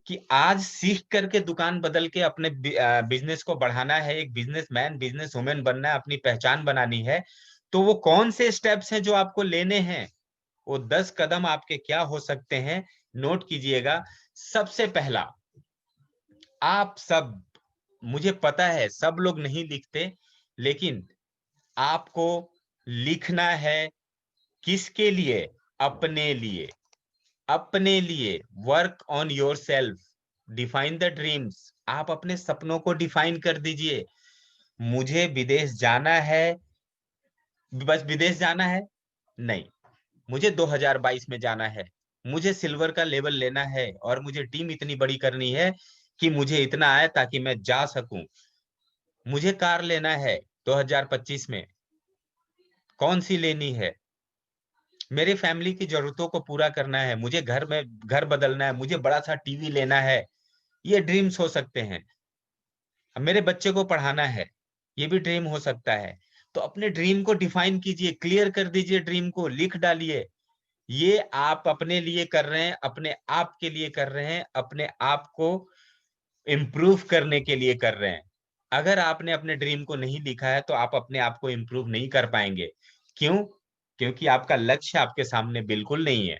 कि आज सीख करके दुकान बदल के अपने बिजनेस को बढ़ाना है, एक बिजनेसमैन बिजनेस वुमेन बनना है, अपनी पहचान बनानी है, तो वो कौन से स्टेप्स हैं जो आपको लेने हैं? वो 10 कदम आपके क्या हो सकते हैं, नोट कीजिएगा। सबसे पहला, आप सब, मुझे पता है सब लोग नहीं लिखते, लेकिन आपको लिखना है। किसके लिए? अपने लिए। अपने लिए। Work on your self. Define the dreams. आप अपने सपनों को डिफाइन कर दीजिए। मुझे विदेश जाना है, बस विदेश जाना है नहीं, मुझे 2022 में जाना है, मुझे सिल्वर का लेवल लेना है और मुझे टीम इतनी बड़ी करनी है कि मुझे इतना आए ताकि मैं जा सकूं। मुझे कार लेना है 2025 में, कौन सी लेनी है? मेरे फैमिली की जरूरतों को पूरा करना है, मुझे घर बदलना है, मुझे बड़ा सा टीवी लेना है। ये ड्रीम्स हो सकते हैं। अब मेरे बच्चे को पढ़ाना है, ये भी ड्रीम हो सकता है। तो अपने ड्रीम को डिफाइन कीजिए, क्लियर कर दीजिए, ड्रीम को लिख डालिए। ये आप अपने लिए कर रहे हैं, अपने आप के लिए कर रहे हैं, अपने आप को इम्प्रूव करने के लिए कर रहे हैं। अगर आपने अपने ड्रीम को नहीं लिखा है तो आप अपने आप को इम्प्रूव नहीं कर पाएंगे। क्यों? क्योंकि आपका लक्ष्य आपके सामने बिल्कुल नहीं है।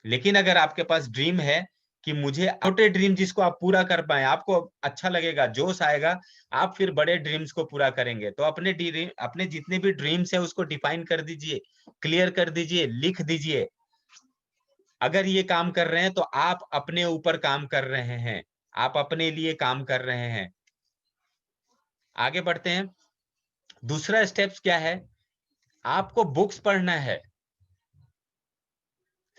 लेकिन अगर आपके पास ड्रीम है कि मुझे, छोटे ड्रीम जिसको आप पूरा कर पाए, आपको अच्छा लगेगा, जोश आएगा, आप फिर बड़े ड्रीम्स को पूरा करेंगे। तो अपने ड्रीम, अपने जितने भी ड्रीम्स है उसको डिफाइन कर दीजिए, क्लियर कर दीजिए, लिख दीजिए। अगर ये काम कर रहे हैं तो आप अपने ऊपर काम कर रहे हैं, आप अपने लिए काम कर रहे हैं। आगे बढ़ते हैं। दूसरा स्टेप्स क्या है? आपको बुक्स पढ़ना है,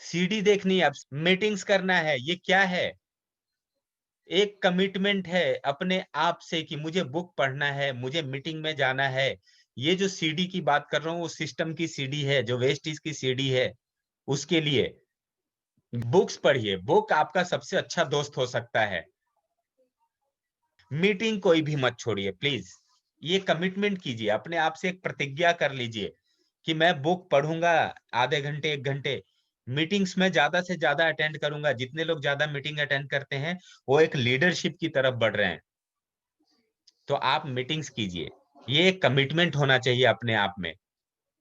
सीडी देखनी है, मीटिंग्स करना है। ये क्या है? एक कमिटमेंट है अपने आप से कि मुझे बुक पढ़ना है, मुझे मीटिंग में जाना है। ये जो सीडी की बात कर रहा हूँ वो सिस्टम की सीडी है, जो वेस्टीज की सीडी है उसके लिए। बुक्स पढ़िए, बुक आपका सबसे अच्छा दोस्त हो सकता है। मीटिंग कोई भी मत छोड़िए प्लीज। ये कमिटमेंट कीजिए, अपने आप से एक प्रतिज्ञा कर लीजिए कि मैं बुक पढ़ूंगा आधे घंटे 1 घंटे। मीटिंग्स में ज्यादा से ज्यादा अटेंड करूंगा। जितने लोग ज्यादा मीटिंग अटेंड करते हैं वो एक लीडरशिप की तरफ बढ़ रहे हैं। तो आप मीटिंग्स कीजिए। ये एक कमिटमेंट होना चाहिए अपने आप में।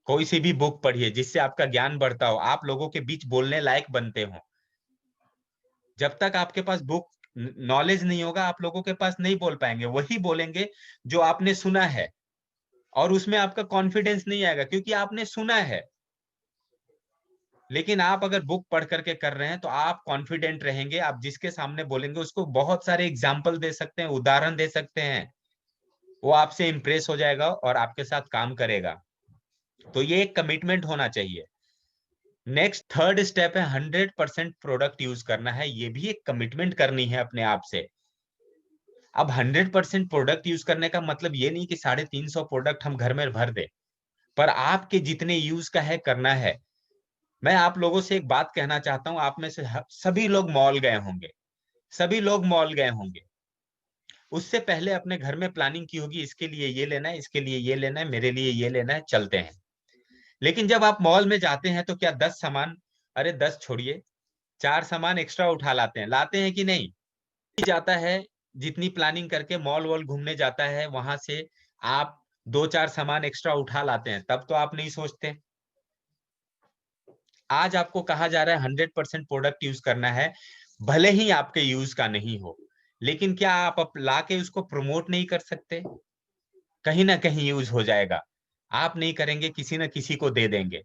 कोई सी भी बुक पढ़िए जिससे आपका ज्ञान बढ़ता हो, आप लोगों के बीच बोलने लायक बनते हो। जब तक आपके पास बुक नॉलेज नहीं होगा, आप लोगों के पास नहीं बोल पाएंगे। वही बोलेंगे जो आपने सुना है, और उसमें आपका कॉन्फिडेंस नहीं आएगा क्योंकि आपने सुना है। लेकिन आप अगर बुक पढ़ करके कर रहे हैं तो आप कॉन्फिडेंट रहेंगे। आप जिसके सामने बोलेंगे उसको बहुत सारे एग्जाम्पल दे सकते हैं, उदाहरण दे सकते हैं। वो आपसे इंप्रेस हो जाएगा और आपके साथ काम करेगा। तो ये एक कमिटमेंट होना चाहिए। नेक्स्ट थर्ड स्टेप है 100% प्रोडक्ट यूज करना है। ये भी एक कमिटमेंट करनी है अपने आप से। अब 100% प्रोडक्ट यूज करने का मतलब ये नहीं कि 350 प्रोडक्ट हम घर में भर दे, पर आपके जितने यूज का है करना है। मैं आप लोगों से एक बात कहना चाहता हूं। आप में से सभी लोग मॉल गए होंगे, सभी लोग मॉल गए होंगे। उससे पहले अपने घर में प्लानिंग की होगी, इसके लिए ये लेना है, इसके लिए ये लेना है, मेरे लिए ये लेना है, चलते हैं। लेकिन जब आप मॉल में जाते हैं तो क्या 10 सामान, अरे 10 छोड़िए, 4 सामान एक्स्ट्रा उठा लाते हैं कि नहीं? जाता है, जितनी प्लानिंग करके मॉल वॉल घूमने जाता है वहां से आप 2-4 सामान एक्स्ट्रा उठा लाते हैं, तब तो आप नहीं सोचते। आज आपको कहा जा रहा है 100% प्रोडक्ट यूज करना है, भले ही आपके यूज का नहीं हो, लेकिन क्या आप ला के उसको प्रमोट नहीं कर सकते? कहीं ना कहीं यूज हो जाएगा। आप नहीं करेंगे, किसी ना किसी को दे देंगे।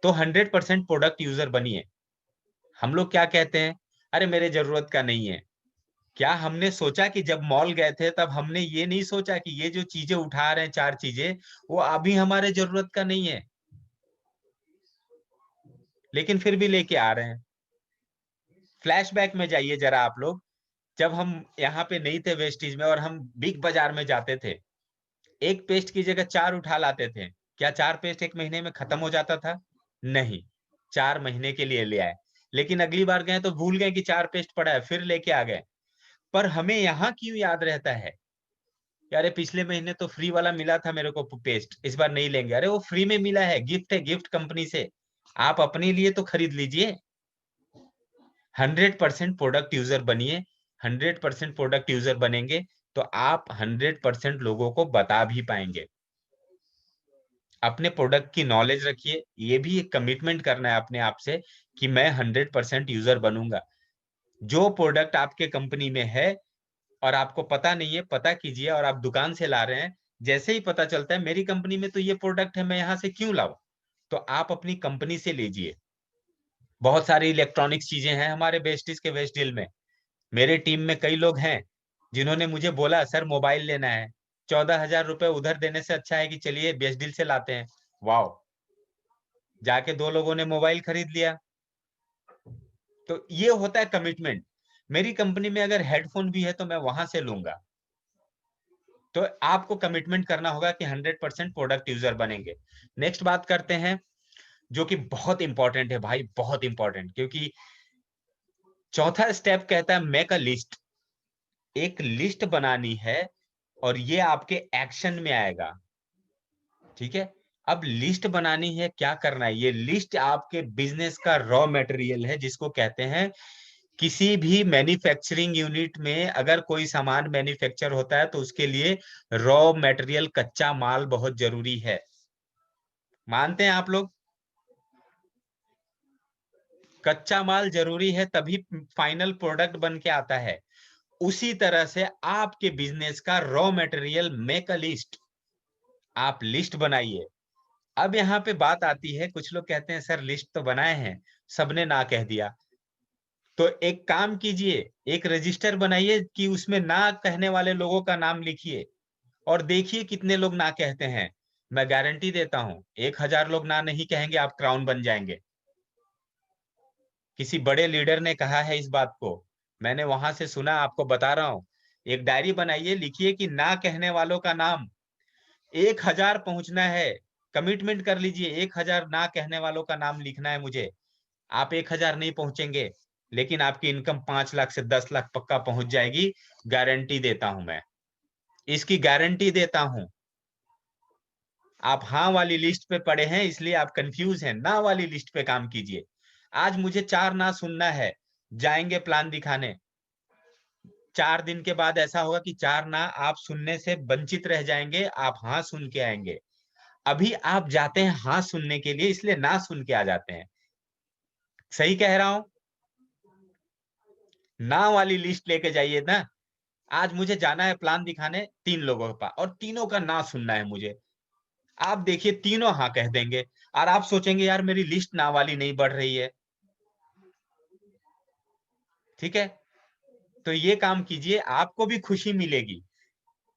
तो 100% प्रोडक्ट यूजर बनिए। हम लोग क्या कहते हैं? अरे मेरे जरूरत का नहीं है। क्या हमने सोचा कि जब मॉल गए थे तब हमने ये नहीं सोचा कि ये जो चीजें उठा रहे हैं, 4 चीजें, वो अभी हमारे जरूरत का नहीं है, लेकिन फिर भी लेके आ रहे हैं। फ्लैशबैक में जाइए जरा आप लोग। जब हम यहाँ पे नहीं थे वेस्टीज में और हम बिग बाजार में जाते थे, एक पेस्ट की जगह 4 उठा लाते थे। क्या 4 पेस्ट एक महीने में खत्म हो जाता था? नहीं। 4 महीने के लिए ले आए, लेकिन अगली बार गए तो भूल गए कि 4 पेस्ट पड़ा है, फिर लेके आ गए। पर हमें यहाँ क्यों याद रहता है? यार पिछले महीने तो फ्री वाला मिला था मेरे को पेस्ट, इस बार नहीं लेंगे। अरे वो फ्री में मिला है, गिफ्ट है, गिफ्ट कंपनी से। आप अपने लिए तो खरीद लीजिए। 100% प्रोडक्ट यूजर बनिए। 100% प्रोडक्ट यूजर बनेंगे तो आप 100% लोगों को बता भी पाएंगे। अपने प्रोडक्ट की नॉलेज रखिए, ये भी एक कमिटमेंट करना है अपने आप से कि मैं 100% यूजर बनूंगा। जो प्रोडक्ट आपके कंपनी में है और आपको पता नहीं है, पता कीजिए। और आप दुकान से ला रहे हैं, जैसे ही पता चलता है मेरी कंपनी में तो ये प्रोडक्ट है, मैं यहां से क्यों लाऊं, तो आप अपनी कंपनी से लीजिए। बहुत सारी इलेक्ट्रॉनिक्स चीजें हैं हमारे वेस्टिज के वेस्ट डील में। मेरे टीम में कई लोग हैं जिन्होंने मुझे बोला सर मोबाइल लेना है, 14,000 रुपए उधर देने से अच्छा है कि चलिए बेस्ट डील से लाते हैं। वाह, जाके 2 लोगों ने मोबाइल खरीद लिया। तो ये होता है कमिटमेंट। मेरी कंपनी में अगर हेडफोन भी है तो मैं वहां से लूंगा। तो आपको कमिटमेंट करना होगा कि 100% प्रोडक्ट यूजर बनेंगे। नेक्स्ट बात करते हैं, जो कि बहुत इंपॉर्टेंट है भाई, बहुत इंपॉर्टेंट, क्योंकि चौथा स्टेप कहता है मेक अ लिस्ट। एक लिस्ट बनानी है और ये आपके एक्शन में आएगा। ठीक है, अब लिस्ट बनानी है, क्या करना है, ये लिस्ट आपके बिजनेस का रॉ मटेरियल है, जिसको कहते हैं किसी भी मैन्युफैक्चरिंग यूनिट में अगर कोई सामान मैन्युफैक्चर होता है तो उसके लिए रॉ मटेरियल, कच्चा माल बहुत जरूरी है। मानते हैं आप लोग? कच्चा माल जरूरी है तभी फाइनल प्रोडक्ट बन के आता है। उसी तरह से आपके बिजनेस का raw material, make a list. आप लिस्ट बनाइए। अब यहाँ पे बात आती है, कुछ लोग कहते हैं सर लिस्ट तो बनाए हैं, सबने ना कह दिया। तो एक काम कीजिए, एक रजिस्टर बनाइए कि उसमें ना कहने वाले लोगों का नाम लिखिए और देखिए कितने लोग ना कहते हैं। मैं गारंटी देता हूं 1,000 लोग ना नहीं कहेंगे, आप क्राउन बन जाएंगे। किसी बड़े लीडर ने कहा है इस बात को, मैंने वहां से सुना, आपको बता रहा हूं। एक डायरी बनाइए, लिखिए कि ना कहने वालों का नाम। 1,000 पहुंचना है, कमिटमेंट कर लीजिए, 1,000 ना कहने वालों का नाम लिखना है मुझे। आप 1,000 नहीं पहुंचेंगे, लेकिन आपकी इनकम 5 लाख से 10 लाख पक्का पहुंच जाएगी। गारंटी देता हूं मैं, इसकी गारंटी देता हूं। आप हाँ वाली लिस्ट पे पड़े हैं इसलिए आप कंफ्यूज हैं, ना वाली लिस्ट पे काम कीजिए। आज मुझे 4 ना सुनना है, जाएंगे प्लान दिखाने। 4 दिन के बाद ऐसा होगा कि 4 ना आप सुनने से वंचित रह जाएंगे, आप हाँ सुन के आएंगे। अभी आप जाते हैं हाँ सुनने के लिए, इसलिए ना सुन के आ जाते हैं। सही कह रहा हूं? ना वाली लिस्ट लेके जाइए ना। आज मुझे जाना है प्लान दिखाने 3 लोगों के पास और तीनों का ना सुनना है मुझे। आप देखिए तीनों हाँ कह देंगे और आप सोचेंगे यार मेरी लिस्ट ना वाली नहीं बढ़ रही है। ठीक है, तो ये काम कीजिए, आपको भी खुशी मिलेगी,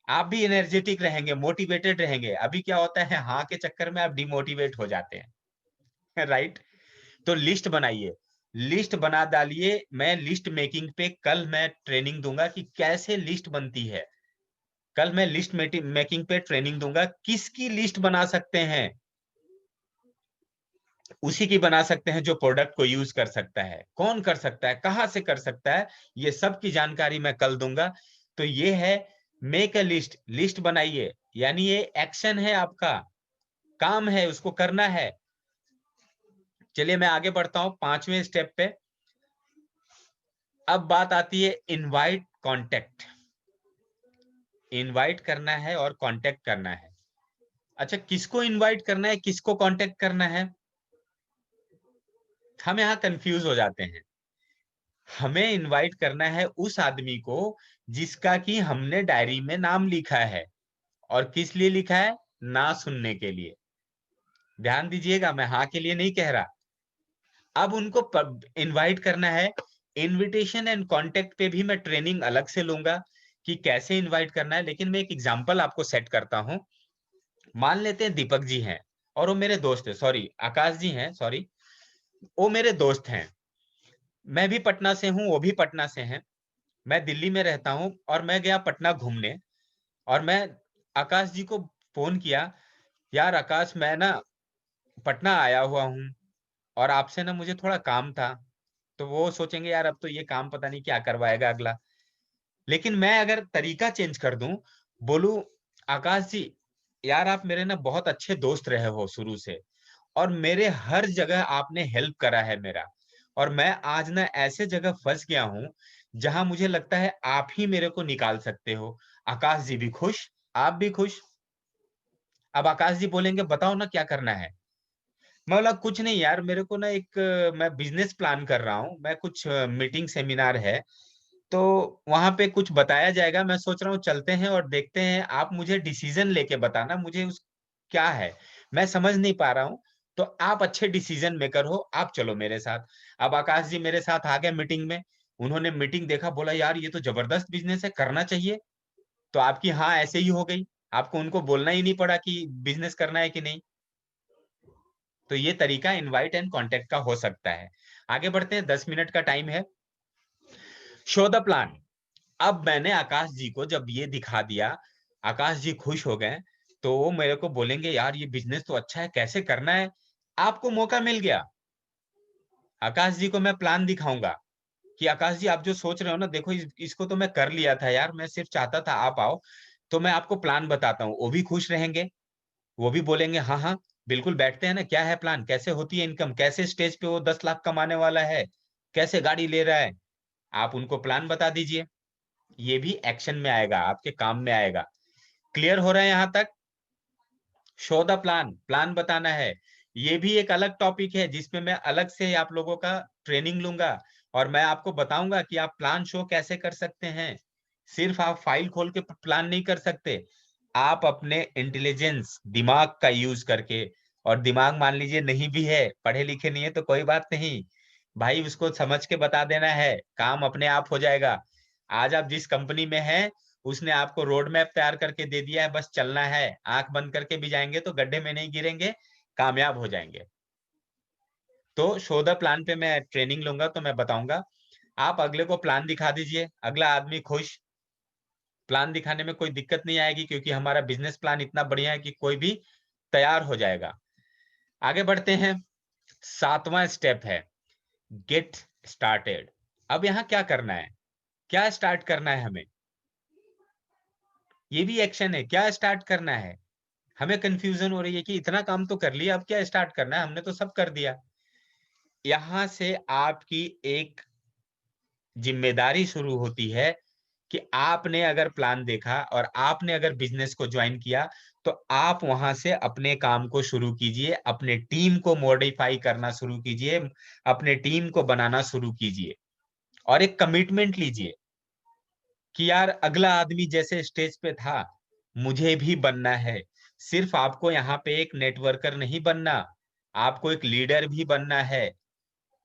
आप भी एनर्जेटिक रहेंगे, मोटिवेटेड रहेंगे। अभी क्या होता है, हाँ के चक्कर में आप डिमोटिवेट हो जाते हैं। राइट? तो लिस्ट बनाइए, लिस्ट बना डालिए। मैं लिस्ट मेकिंग पे कल मैं ट्रेनिंग दूंगा कि कैसे लिस्ट बनती है। कल मैं लिस्ट मेकिंग पे ट्रेनिंग दूंगा, किसकी लिस्ट बना सकते हैं, उसी की बना सकते हैं जो प्रोडक्ट को यूज कर सकता है। कौन कर सकता है, कहां से कर सकता है, ये सब की जानकारी मैं कल दूंगा। तो ये है मेक अ लिस्ट। लिस्ट बनाइए, यानी ये एक्शन है, आपका काम है, उसको करना है। चलिए मैं आगे बढ़ता हूं 5वें स्टेप पे। अब बात आती है इनवाइट कांटेक्ट। इनवाइट करना है और कांटेक्ट करना है। अच्छा, किसको इनवाइट करना है, किसको कांटेक्ट करना है, हम यहाँ कंफ्यूज हो जाते हैं। हमें इनवाइट करना है उस आदमी को जिसका कि हमने डायरी में नाम लिखा है। और किस लिए लिखा है? ना सुनने के लिए। ध्यान दीजिएगा, मैं हाँ के लिए नहीं कह रहा। अब उनको इनवाइट करना है। इनविटेशन एंड कांटेक्ट पे भी मैं ट्रेनिंग अलग से लूंगा कि कैसे इनवाइट करना है, लेकिन मैं एक एग्जांपल आपको सेट करता हूं। मान लेते हैं दीपक जी हैं और वो मेरे दोस्त है, सॉरी आकाश जी हैं, सॉरी, वो मेरे दोस्त हैं। मैं भी पटना से हूँ, वो भी पटना से हैं। मैं दिल्ली में रहता हूँ और मैं गया पटना घूमने। और मैं आकाश जी को फोन किया, यार आकाश मैं ना पटना आया हुआ हूँ और आपसे ना मुझे थोड़ा काम था। तो वो सोचेंगे यार अब तो ये काम पता नहीं क्या करवाएगा अगला। लेकिन मैं अगर तरीका चेंज कर दूं, बोलूं आकाश जी, यार आप मेरे ना बहुत अच्छे दोस्त रहे हो शुरू से और मेरे हर जगह आपने हेल्प करा है मेरा। और मैं आज ना ऐसे जगह फंस गया हूं जहां मुझे लगता है आप ही मेरे को निकाल सकते हो। आकाश जी भी खुश, आप भी खुश। अब आकाश जी बोलेंगे बताओ ना क्या करना है। मैं बोला कुछ नहीं यार, मेरे को ना एक मैं बिजनेस प्लान कर रहा हूँ, मैं कुछ मीटिंग सेमिनार है, तो वहां पे कुछ बताया जाएगा, मैं सोच रहा हूँ चलते हैं और देखते हैं, आप मुझे डिसीजन लेके बताना मुझे उस क्या है, मैं समझ नहीं पा रहा हूँ। तो आप अच्छे डिसीजन मेकर हो, आप चलो मेरे साथ। अब आकाश जी मेरे साथ आ गए मीटिंग में। उन्होंने मीटिंग देखा, बोला यार ये तो जबरदस्त बिजनेस है, करना चाहिए। तो आपकी हाँ ऐसे ही हो गई, आपको उनको बोलना ही नहीं पड़ा कि बिजनेस करना है कि नहीं। तो ये तरीका इनवाइट एंड कांटेक्ट का हो सकता है। आगे बढ़ते हैं, 10 मिनट का टाइम है। Show the plan. अब मैंने आकाश जी को जब ये दिखा दिया, आकाश जी खुश हो गए, तो वो मेरे को बोलेंगे यार ये बिजनेस तो अच्छा है, कैसे करना है। आपको मौका मिल गया, आकाश जी को मैं प्लान दिखाऊंगा कि आकाश जी आप जो सोच रहे हो ना, देखो इसको तो मैं कर लिया था यार, मैं सिर्फ चाहता था आप आओ। तो मैं आपको प्लान बताता हूँ, वो भी खुश रहेंगे, वो भी बोलेंगे हाँ हाँ बिल्कुल, बैठते हैं ना, क्या है प्लान, कैसे होती है इनकम, कैसे स्टेज पे वो 10 लाख कमाने वाला है, कैसे गाड़ी ले रहा है। आप उनको प्लान बता दीजिए, ये भी एक्शन में आएगा, आपके काम में आएगा। क्लियर हो रहा है यहां तक? शो द प्लान, प्लान बताना है। ये भी एक अलग टॉपिक है जिसमें मैं अलग से आप लोगों का ट्रेनिंग लूंगा, और मैं आपको बताऊंगा कि आप प्लान शो कैसे कर सकते हैं। सिर्फ आप फाइल खोल के प्लान नहीं कर सकते, आप अपने इंटेलिजेंस दिमाग का यूज करके, और दिमाग मान लीजिए नहीं भी है, पढ़े लिखे नहीं है तो कोई बात नहीं भाई, उसको समझ के बता देना है, काम अपने आप हो जाएगा। आज आप जिस कंपनी में हैं, उसने आपको रोड मैप तैयार करके दे दिया है, बस चलना है, आंख बंद करके भी जाएंगे तो गड्ढे में नहीं गिरेंगे, कामयाब हो जाएंगे। तो शो द प्लान पे मैं ट्रेनिंग लूंगा, तो मैं बताऊंगा। आप अगले को प्लान दिखा दीजिए, अगला आदमी खुश, प्लान दिखाने में कोई दिक्कत नहीं आएगी, क्योंकि हमारा बिजनेस प्लान इतना बढ़िया है कि कोई भी तैयार हो जाएगा। आगे बढ़ते हैं, 7वां स्टेप है गेट स्टार्टेड। अब यहाँ क्या करना है, क्या स्टार्ट करना है हमें, ये भी एक्शन है, क्या स्टार्ट करना है। हमें कंफ्यूजन हो रही है कि इतना काम तो कर लिया, अब क्या स्टार्ट करना है, हमने तो सब कर दिया। यहां से आपकी एक जिम्मेदारी शुरू होती है कि आपने अगर प्लान देखा और आपने अगर बिजनेस को ज्वाइन किया, तो आप वहां से अपने काम को शुरू कीजिए, अपने टीम को मॉडिफाई करना शुरू कीजिए, अपने टीम को बनाना शुरू कीजिए, और एक कमिटमेंट लीजिए कि यार अगला आदमी जैसे स्टेज पे था, मुझे भी बनना है। सिर्फ आपको यहाँ पे एक नेटवर्कर नहीं बनना, आपको एक लीडर भी बनना है।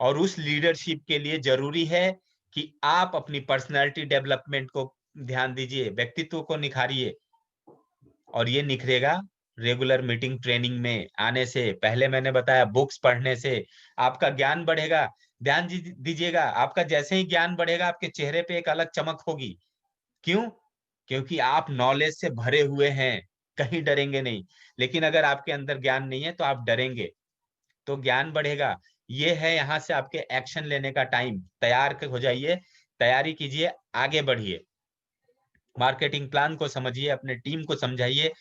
और उस लीडरशिप के लिए जरूरी है कि आप अपनी पर्सनालिटी डेवलपमेंट को ध्यान दीजिए, व्यक्तित्व को निखारिए। और ये निखरेगा रेगुलर मीटिंग ट्रेनिंग में आने से पहले, मैंने बताया बुक्स पढ़ने से आपका ज्ञान बढ़ेगा। ध्यान दीजिएगा, आपका जैसे ही ज्ञान बढ़ेगा, आपके चेहरे पे एक अलग चमक होगी। क्यों? क्योंकि आप नॉलेज से भरे हुए हैं, कहीं डरेंगे नहीं। लेकिन अगर आपके अंदर ज्ञान नहीं है तो आप डरेंगे, तो ज्ञान बढ़ेगा। ये है यहाँ से आपके एक्शन लेने का टाइम, तैयार हो जाइए, तैयारी कीजिए, आगे बढ़िए, मार्केटिंग प्लान को समझिए, अपने टीम को समझाइए,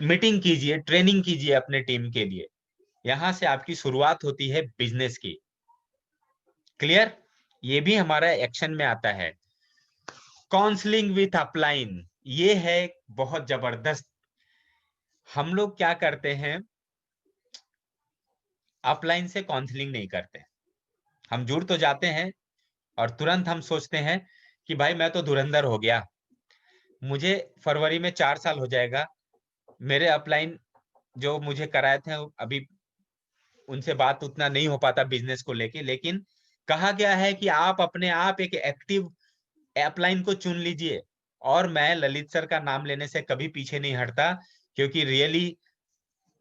मीटिंग कीजिए, ट्रेनिंग कीजिए अपने टीम के लिए। यहां से आपकी शुरुआत होती है बिजनेस की। क्लियर? ये भी हमारा एक्शन में आता है। काउंसलिंग विथ अपलाइन, ये है बहुत जबरदस्त। हम लोग क्या करते हैं, अपलाइन से काउंसलिंग नहीं करते। हम जुड़ तो जाते हैं और तुरंत हम सोचते हैं कि भाई मैं तो धुरंधर हो गया, मुझे फरवरी में 4 साल हो जाएगा, मेरे अपलाइन जो मुझे कराए थे अभी उनसे बात उतना नहीं हो पाता बिजनेस को लेके। लेकिन कहा गया है कि आप अपने आप एक एक्टिव अपलाइन को चुन लीजिए। और मैं ललित सर का नाम लेने से कभी पीछे नहीं हटता, क्योंकि रियली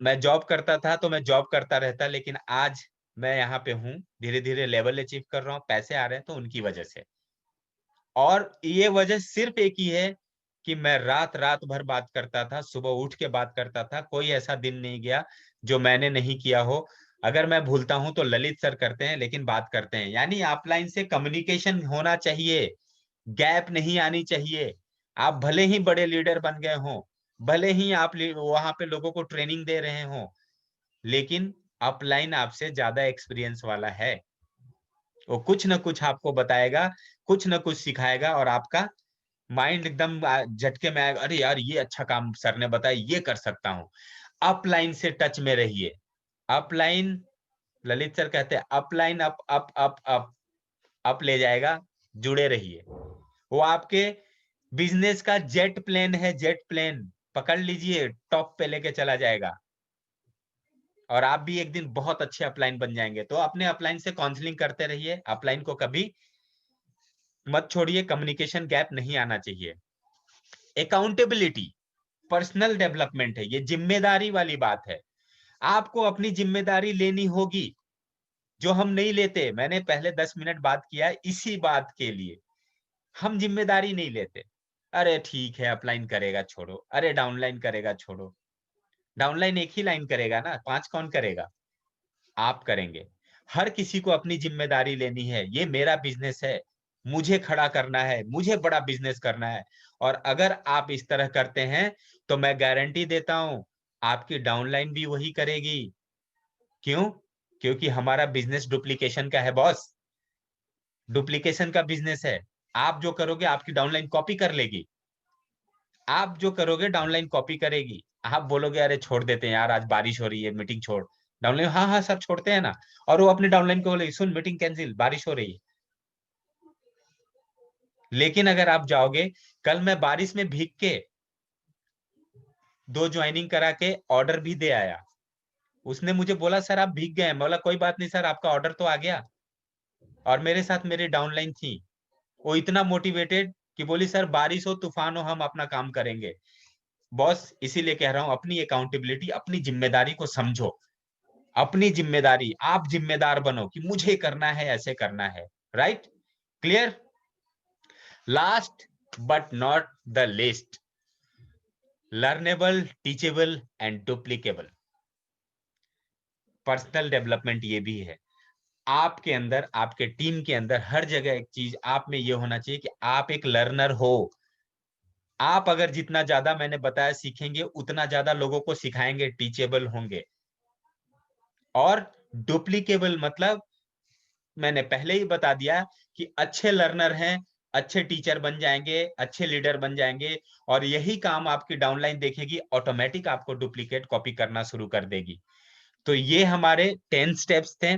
मैं जॉब करता था तो मैं जॉब करता रहता, लेकिन आज मैं यहाँ पे हूँ, धीरे धीरे लेवल अचीव कर रहा हूँ, पैसे आ रहे हैं, तो उनकी वजह से। और ये वजह सिर्फ एक ही है कि मैं रात रात भर बात करता था, सुबह उठ के बात करता था, कोई ऐसा दिन नहीं गया जो मैंने नहीं किया हो। अगर मैं भूलता हूं तो ललित सर करते हैं, लेकिन बात करते हैं। यानी ऑफलाइन से कम्युनिकेशन होना चाहिए, गैप नहीं आनी चाहिए। आप भले ही बड़े लीडर बन गए हो, भले ही आप वहां पे लोगों को ट्रेनिंग दे रहे हो, लेकिन अपलाइन आपसे ज्यादा एक्सपीरियंस वाला है। वो कुछ ना कुछ आपको बताएगा, कुछ ना कुछ सिखाएगा, और आपका माइंड एकदम झटके में आएगा, अरे यार ये अच्छा काम सर ने बताया, ये कर सकता हूँ। अपलाइन से टच में रहिए। अपलाइन, ललित सर कहते हैं upline up up up up up ले जाएगा, जुड़े रहिए। वो आपके बिजनेस का जेट प्लेन है, जेट प्लेन पकड़ लीजिए, टॉप पे लेके चला जाएगा, और आप भी एक दिन बहुत अच्छे अपलाइन बन जाएंगे। तो अपने अपलाइन से काउंसलिंग करते रहिए, अपलाइन को कभी मत छोड़िए, कम्युनिकेशन गैप नहीं आना चाहिए। अकाउंटेबिलिटी, पर्सनल डेवलपमेंट है, ये जिम्मेदारी वाली बात है। आपको अपनी जिम्मेदारी लेनी होगी, जो हम नहीं लेते। मैंने पहले 10 मिनट बात किया इसी बात के लिए, हम जिम्मेदारी नहीं लेते। अरे ठीक है, अपलाइन करेगा छोड़ो, अरे डाउनलाइन करेगा छोड़ो। डाउनलाइन एक ही लाइन करेगा ना, 5 कौन करेगा? आप करेंगे। हर किसी को अपनी जिम्मेदारी लेनी है, ये मेरा बिजनेस है, मुझे खड़ा करना है, मुझे बड़ा बिजनेस करना है। और अगर आप इस तरह करते हैं तो मैं गारंटी देता हूं आपकी डाउनलाइन भी वही करेगी। क्यों? क्योंकि हमारा बिजनेस डुप्लीकेशन का है बॉस, डुप्लीकेशन का बिजनेस है। आप जो करोगे आपकी डाउनलाइन कॉपी कर लेगी, आप जो करोगे डाउनलाइन कॉपी करेगी। आप बोलोगे अरे छोड़ देते हैं यार, आज बारिश हो रही है, मीटिंग छोड़। डाउनलाइन, हाँ हाँ सर छोड़ते हैं ना, और वो अपनी डाउनलाइन को बोलेगी सुन मीटिंग कैंसिल, बारिश हो रही है। लेकिन अगर आप जाओगे, कल मैं बारिश में भीग के 2 ज्वाइनिंग करा के ऑर्डर भी दे आया। उसने मुझे बोला सर आप भीग गए हैं, मैं बोला कोई बात नहीं सर, आपका ऑर्डर तो आ गया। और मेरे साथ मेरी डाउनलाइन थी, वो इतना मोटिवेटेड कि बोली सर बारिश हो तूफान हो हम अपना काम करेंगे। बॉस इसीलिए कह रहा हूं, अपनी अकाउंटेबिलिटी, अपनी जिम्मेदारी को समझो। अपनी जिम्मेदारी, आप जिम्मेदार बनो कि मुझे करना है, ऐसे करना है। Right? Clear? Last but not the list, learnable, teachable and duplicable. Personal development ये भी है। आपके अंदर, आपके टीम के अंदर हर जगह एक चीज आप में ये होना चाहिए कि आप एक लर्नर हो। आप अगर जितना ज्यादा मैंने बताया सीखेंगे, उतना ज्यादा लोगों को सिखाएंगे, टीचेबल होंगे। और डुप्लीकेबल मतलब मैंने पहले ही बता दिया कि अच्छे लर्नर हैं, अच्छे टीचर बन जाएंगे, अच्छे लीडर बन जाएंगे, और यही काम आपकी डाउनलाइन देखेगी, ऑटोमेटिक आपको डुप्लीकेट कॉपी करना शुरू कर देगी। तो ये हमारे 10 स्टेप्स थे।